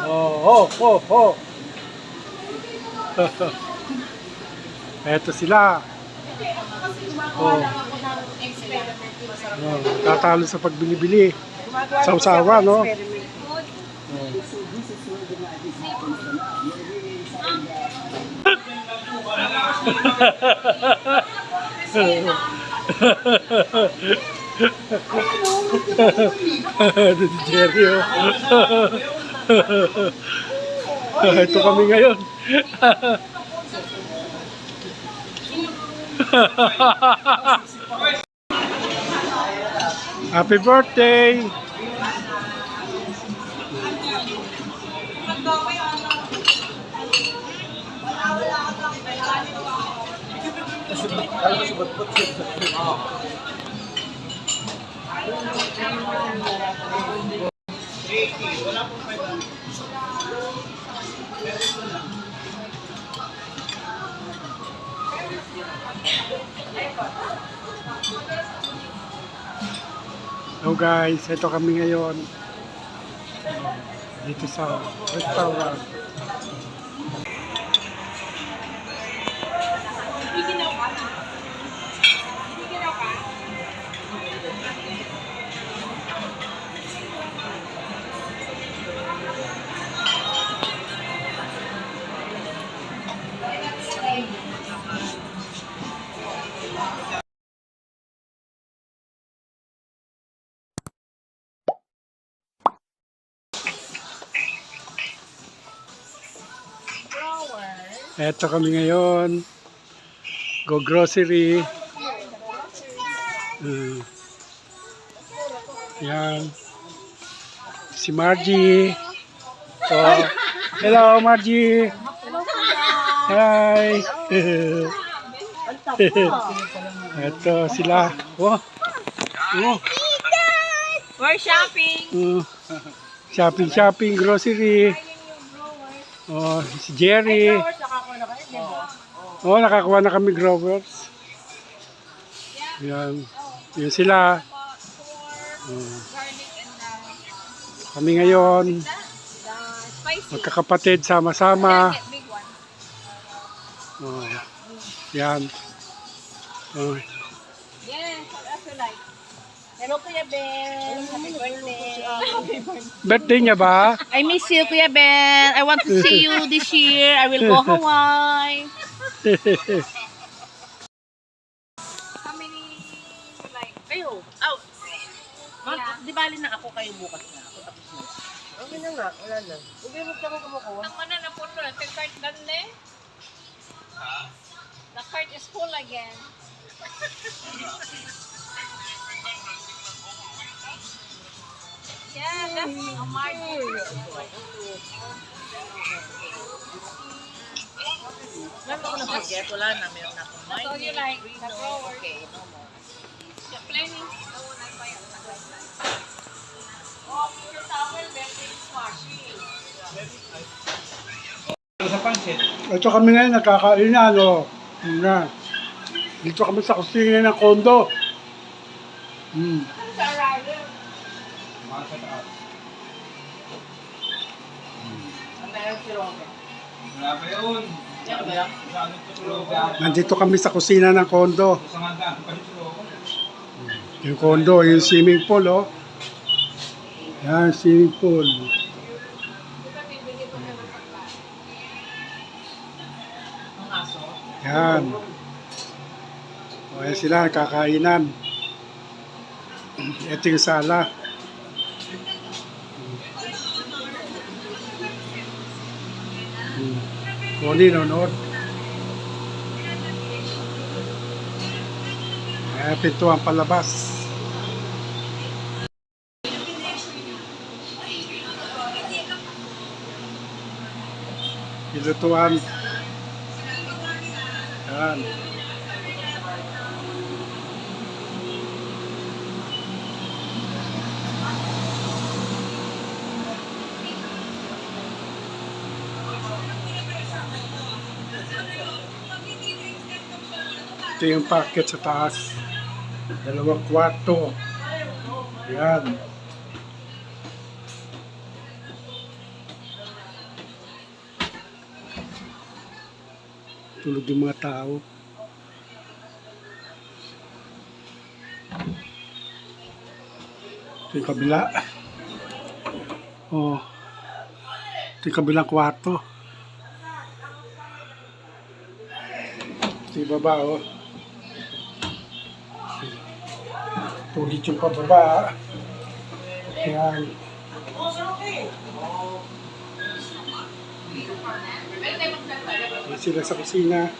Oh, oh, oh, oh. Eto sila. Oh. Oh, tatalo sa pagbili-bili. Sausawa, no? Oh. Ito si Jerry, oh. Ito kami ngayon. Happy birthday! Hello guys, ito kami ngayon dito sa restaurant. Ito kami ngayon. Go grocery. Yan. Si Margie. Oh. Hello Margie. Hi. Ito sila. Oh. Oh. We're shopping. Shopping, grocery. Oh, si Jerry. Oh, nakakuha na kami growers. Yan. Yan sila. Kami ngayon magkakapatid sama-sama. Oh. Yan. Oh. Yes, I also like. Hello, Kuya Ben. Happy birthday. Birthday niya ba? I miss you, Kuya Ben. I want to see you this year. I will go Hawaii. How many, like, kayo? Oh. Di bali na ako kayo bukas na. Ako tapos na. Okay na nga, wala na. Hindi mo ka kumukuha. Ang mana na po na. The cart done eh. The cart is full again. Yeah, that's a margin. Meron ako na-forget, wala na. Meron na akong That's all you like. The flower. Okay, no more. The planning. Oh, your towel, very squashy. Ito kami ngayon nagkakain na, ano. Yan. Dito kami sa kusina ng kondo. Sa arrival. Ang meron si Robert. Wala pa yun. Yan ba yan? Nandito kami sa kusina ng kondo. Sa handaan pa rin si Robert. Yung kondo, yung swimming pool, oh. Yan, swimming pool. Ang aso. Yan. O, yan sila, kakainan. Ito yung sala. Kuni, nunod. Pintuan palabas. Pilutuan. Yan. Ito yung packet sa taas. 2 kwarto. Yan. Tulog yung mga tao. Ito yung kabila. Oh. Ito yung kabilang kwarto. Ito yung baba, oh. Tulit yung pababa. Ayan. Ayan sila sa kusina.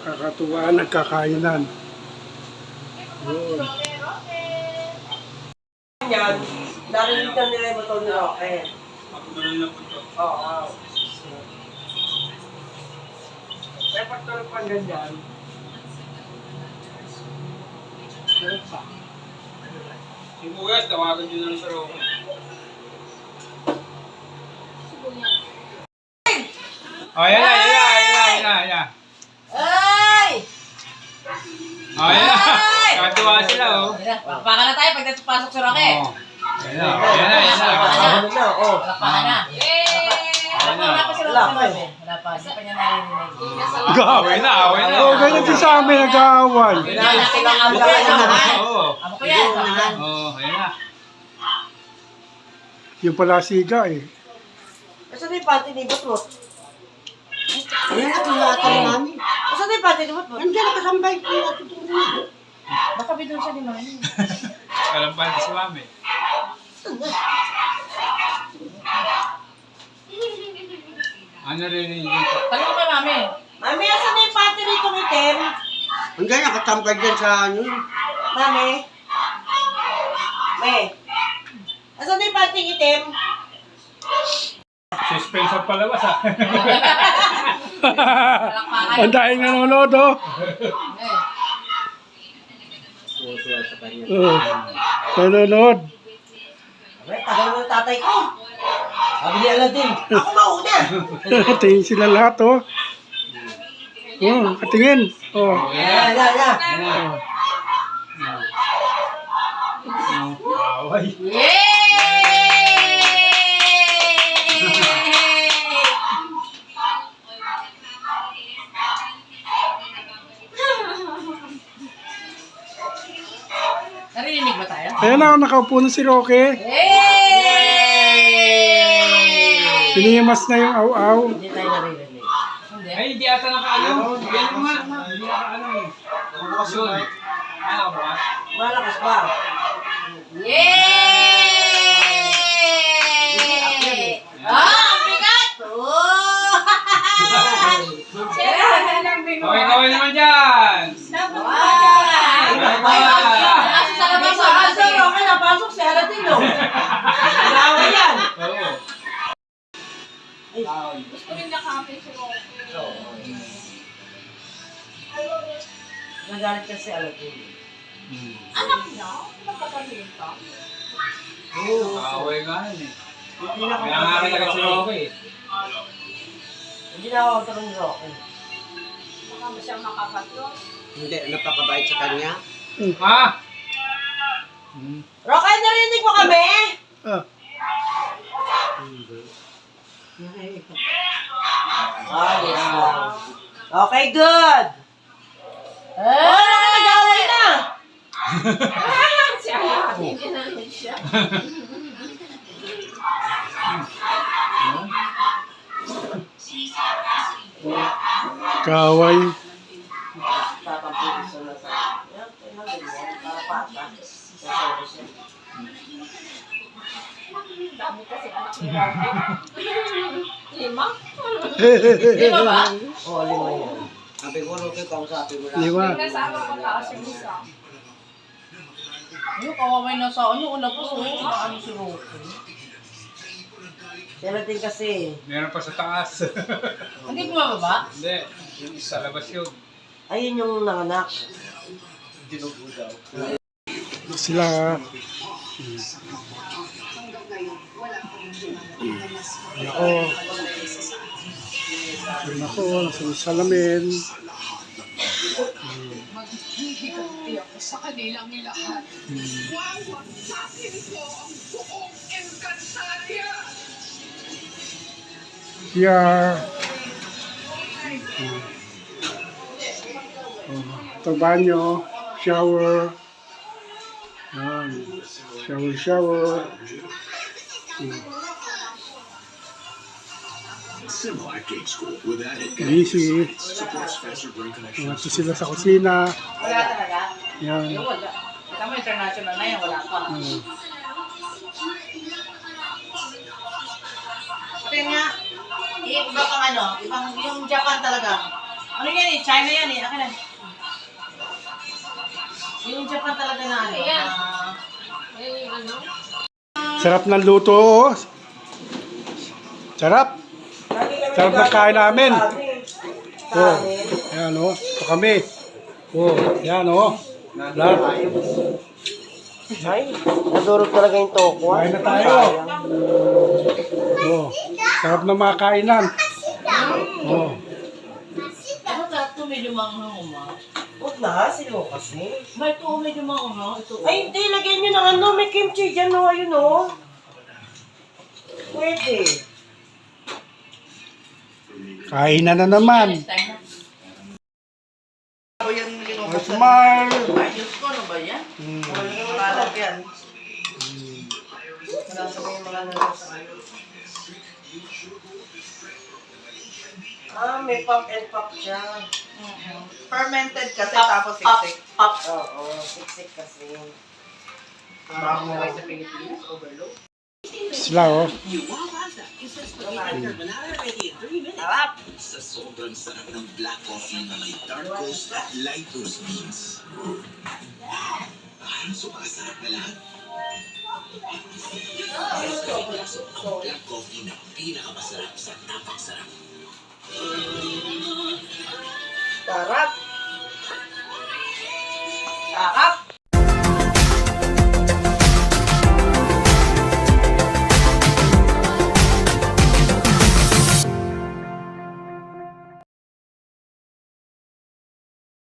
Kakatuwa, nagkakainan. Yun. Yan, narinig na nila yung motor ni Roque. Pagkutuloy na po ito. Oo. May pagtulog pang ganyan. Meron pa. Si Bugas, tawagan nyo na lang sa Roque. Oh, yan na, yan na, yan na, yan na, yan na. Ay! Oh, yan na. Katuwa sila, oh. Palakpakan na tayo pag pasok si Roque. Oh. Yan na, yan na, yan na. Ano na, oh. Palakpakan na. Wala pa si Roque. Wala pa eh. Wala pa. Hindi pa niya narinig. Away na, away na. Oh, ganyan din sa amin, nag-aaway. Amo ko yan. Oo. Amo ko yan. Oh, yan na. Yung pala siga eh. Asan na yung panty ni Butbut? Ayan na, tulata rin namin. Asan na yung panty ni Butbut? Nandiyan nakasambay ko yung atutulong. Baka bidon siya ni Mami. Alam pa si Mami. Ano rin yung dito? Tanong kay Mami. Mami, asan na yung panty nito ni Tem? Nandiyan nakasambay dyan sa ano. Mami? May? Asan na yung panty ni Tem? Suspense ang palabas, ha? Palakpakan. Ang daing nanonood, oh. Oh. Nanonood. Abay, tagal mo ng tatay ko. Sabi ni Aladdin, ako mauna. Tingin sila lahat, oh. Oh, katingin. Oh. Yan, yan, yan. Yan na. Away. Narinig ba tayo? Ayan na, nakaupo na si Roque. Pinimas na yung aw-aw. Hindi tayo naririnig. Hindi. Ay, hindi ata nakaano. Yan mo nga. Hindi nakaano eh. Bukas yun. Ano ka bukas? Malakas ba? Yay! Ah, ang bigat! Oh! Okay, kaway naman dyan. Nasa sa labas, May ah. pasok, okay, napasok si Aladdin, no? Nagawa yan. Oo. Gusto rin nakapin si Roque. Nagalit ka si Aladdin. Anak niya? Magkapalita? Oo. Kaway nga yun eh. Hindi na ako Kaya nga kita si Roque eh. Hindi na ako magtanong ni Roque. Baka ba siya makapatlo? Hindi, napakabait sa kanya. Ha? Roque, narinig mo kami? Ah, Ah, yes lang. Okay, good. Oh, Roque, nag-away na. Si Aladdin, hindi namin siya. kaway. Tatampuin siya na sa... Yan, tingnan din yan. Para pata. Sasama siya. Dami kasi anak ni Roque. 5? Lima ba? Oo, 5 yan. Sabi ko, Roque, kausapin mo lang. Lima. Kasama ko taas yung isa. Ano, kawaway na sa ano, ulapos o, ano si Roque. Si Aladdin kasi. Meron pa sa taas. Hindi bumababa? Hindi. Yung isa labas yun. Ayun yung nanganak. Sila. Ako. Yun ako, nasa salamin. Maghihigati ako sa kanilang lahat. Wawagsakin ko ang buong Encantadia. Yeah. Ito banyo, shower. Yan. Shower. Easy. Ito sila sa kusina. Wala talaga? Yan. Yung wala. Kita mo international na yan, wala pa. Pati nga, iba pang ano, ibang yung Japan talaga. Ano yan eh, China yan eh, akin na. Yung Japan talaga na ano. Sarap ng luto. Oh. Sarap. Sarap ng kain namin. Oh, yan oh. Ito kami. Oh, yan oh. Lahat. Ay, nadurog talaga yung toko. Kain na tayo. Oh, sarap ng mga kainan. Oh. Ano sarap to, medyo manghang uma. Huwag na, sino kasi? May ito, medyo manghang. Ito. Ay, hindi, lagyan nyo ng ano, may kimchi dyan, no, ayun, no. Pwede. Kainan na naman. O yan, Oh, smile. Ay, Diyos ko, ano ba yan? Malalap yan. Wala sa mga malalap sa kayo. Ah, may pop and pop siya. Fermented kasi tapos siksik. Pop. Oo, siksik kasi. Parang okay sa Pilipinas, overload. Sila oh. Sarap. Sa sobrang sarap ng black coffee na may dark roast at light roast beans. Parang sumasarap na lahat. Black coffee na pinakamasarap sa tapak sarap.